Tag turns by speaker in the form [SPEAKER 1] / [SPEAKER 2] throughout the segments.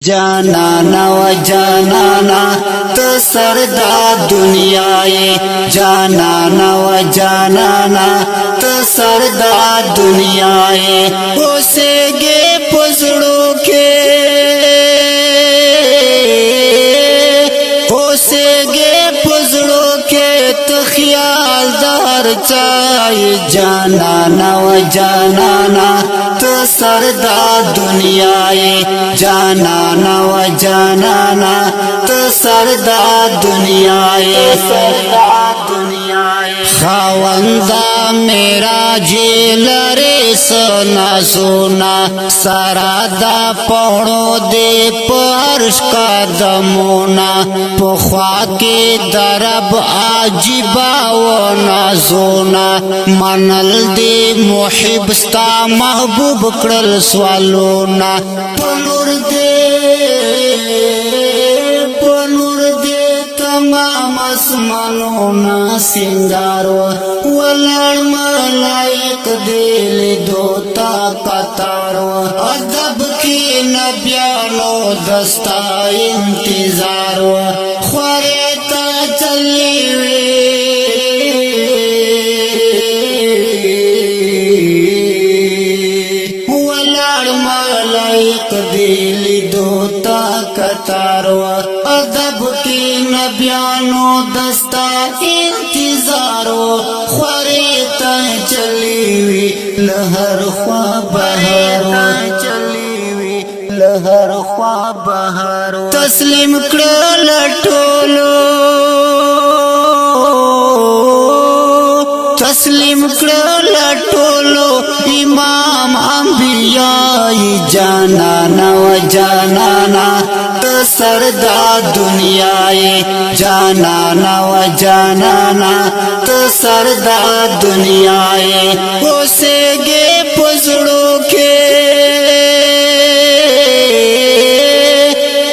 [SPEAKER 1] جانانا و جانانا تو سردا دنیا ہے جانانا و جانانا تو سردا دنیا ہے اسے گے پزڑوں کے اسے گے پزڑوں کے تو خیال دار چاہیے جانانا و جانانا تو سردا دنیا ہے جانانا و جانانا تو سردا دنیا ہے خاوندا میرا جیلر سنا سونا سارا دا پوڑو دے پرش کا دمونا پخوا کے درب عجیبا و نازونا منل دے محب ستا محبوب کرل سوالونا پنور دے تمام اسمانونا سنگارو ولړ ملائک دل دوتا قطارو ادب کی نبیانو دستا انتظارو خوریتا چلیوی ولړ ملائک دل دوتا قطارو ادب کی نبیانو دستا انتظارو خوریتا چلیوی لہر خوا بہارو چلیوی لہر خوا بہارو تسلیم کرل ټولو تسلیم کرل ټولو امام انبیاء جانانا و جانانا تو سردا دنیا ہے جانانا و جانانا تو سردا دنیا ہے اسے گے پزڑوں کے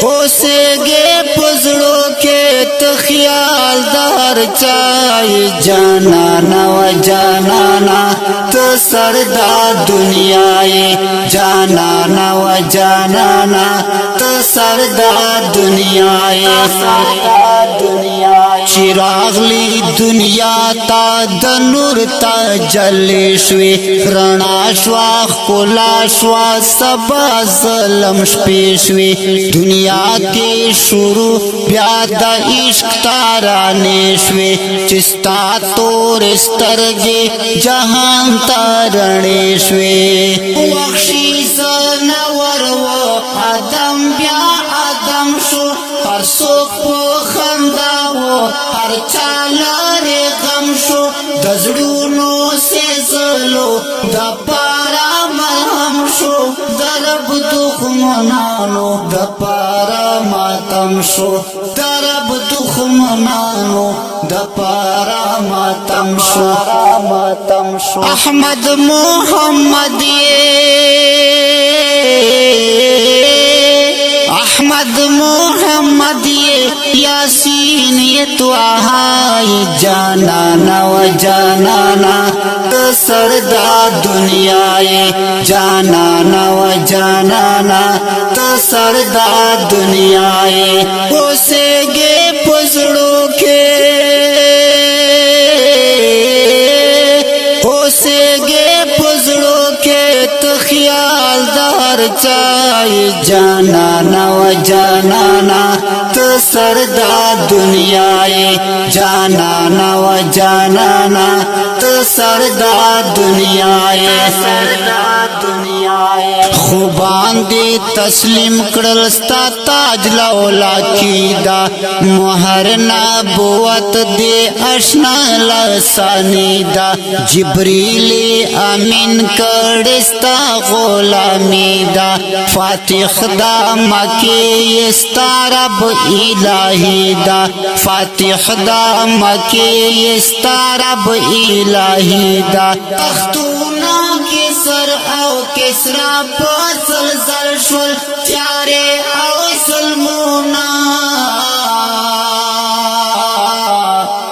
[SPEAKER 1] اسے گے پزڑوں کے تو خیال دار چاہیے جانانا و جانانا تو سردا دنیا ہے جانانا و جانانا تو سردا دنیا ہے چراغ لی دنیا تا دنور تا جلی شوی رنا شوا خلا شوا سبا ظلم شپی شوی دنیا کے شروع بیادا عشق تارانے شوی چستا تور استرگے جہان تارنے شوی وخشی زنور و آدم بیا آدم شو ہر سوک پو خنداو ہر چالر غم شو دزڑونو سے زلو دا پارا مرہم شو درب دخمنانو دا پارا ماتم شو درب دخمنانو دا پارا ماتم شو احمد محمد احمد محمد یاسین یہ تو آہائی جانانا و جانانا تو سردا دنیا ہے جانانا و جانانا تو سردا دنیا ہے اسے گے پزڑوں کے اسے گے پزڑوں کے تو خیال دار چاہیے جانانا و جانانا تو سردا دنیا ہے جانانا و جانانا تو سردا دنیا ہے خوبان دے تسلیم کرل ستا تاج لولا کی دا مہر نبوت دے اشنا لسانی دا جبریل امین کڑستا غلامی دا فاتح دا مکی استا رب الہی دا فاتح دا مکی استا رب الہی دا تختونا کے سر او کسرا پسل زل شل تیارے او سلمونا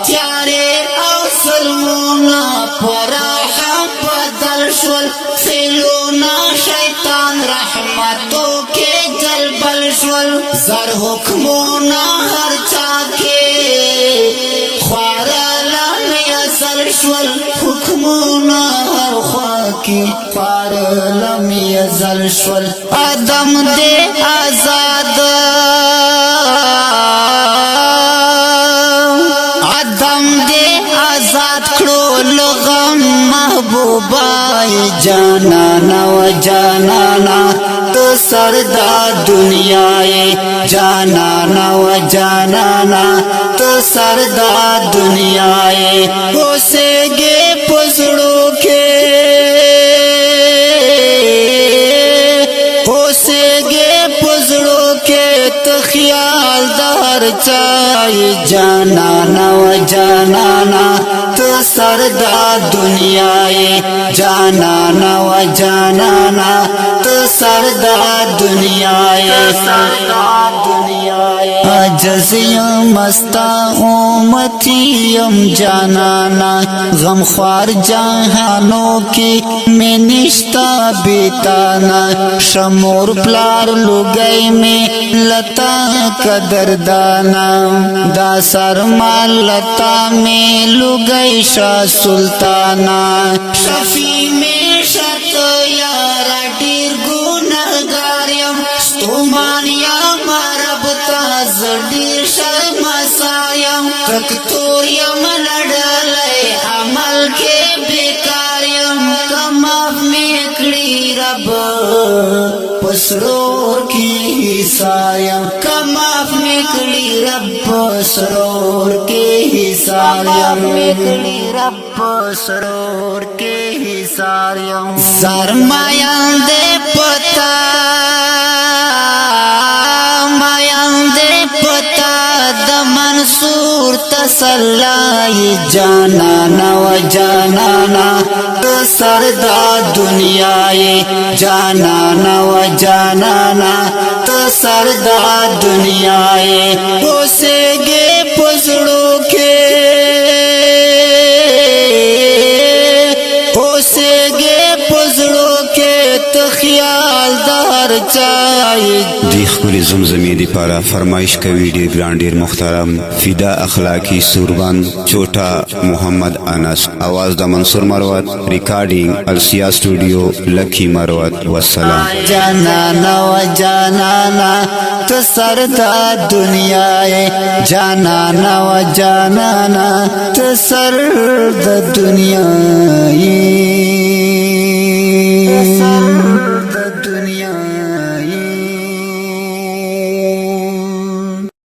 [SPEAKER 1] تیارے او سلمونا پراحم بدل شل فیلونا شیطان رحمتوں کے جلبل شو شول زر حکمونا هر چاکے خوارلم یزل شول حکمونا هر خواکی خوارلم یزل شول آدم دے آزاد آدم دے آزاد کرو لغم محبوبائی جانانا و جانانا تو سردا دنیاے جانانا و جانانا تو سردا دنیاے اسے گے پزڑوں کے اسے گے پزڑوں کے تو خیال دار چاہیے جانانا و جانانا تو سردا دنیاے جانانا و جانانا تو سردا دنیاے عجزیم مستا امتیم جانانا غمخوار جہانوں کی میں نشتا بیتانا شمور پلار لگئی میں لتا قدردانا دا سرما لتا میں لگئی شاہ سلطانا شفی میں شت یارا ڈیر گنہگاریم ستومانیم رب تاز ڈیر شرمسایم ککتوریم لڑلے عمل کے بیکاریم کماف میں کڑی رب پسرور کی حصایم کماف میں کڑی رب پسرور کے حصایم کڑی رب پسرور کے حصایم سرمایان دے پتا مایان دے پتا د منصور تسلائی جانانا و جانانا تو سردا دنیاے جانانا و جانانا تو سردا دنیاے اسے گے پزڑوں کے اسے گے پزڑوں کے تو خیال دار چاہیے
[SPEAKER 2] دی خپل زمزمې دی پارا فرمایش کوي ډیر ګران ډیر محترم فدا اخلاقی سوربند چوٹا محمد انس आवाज د منصور مروت ریکارډینګ السیا سټوډیو لکی مروت والسلام
[SPEAKER 1] جانانا و جانانا تو سردا دنیاے جانانا و جانانا تو سردا دنیاے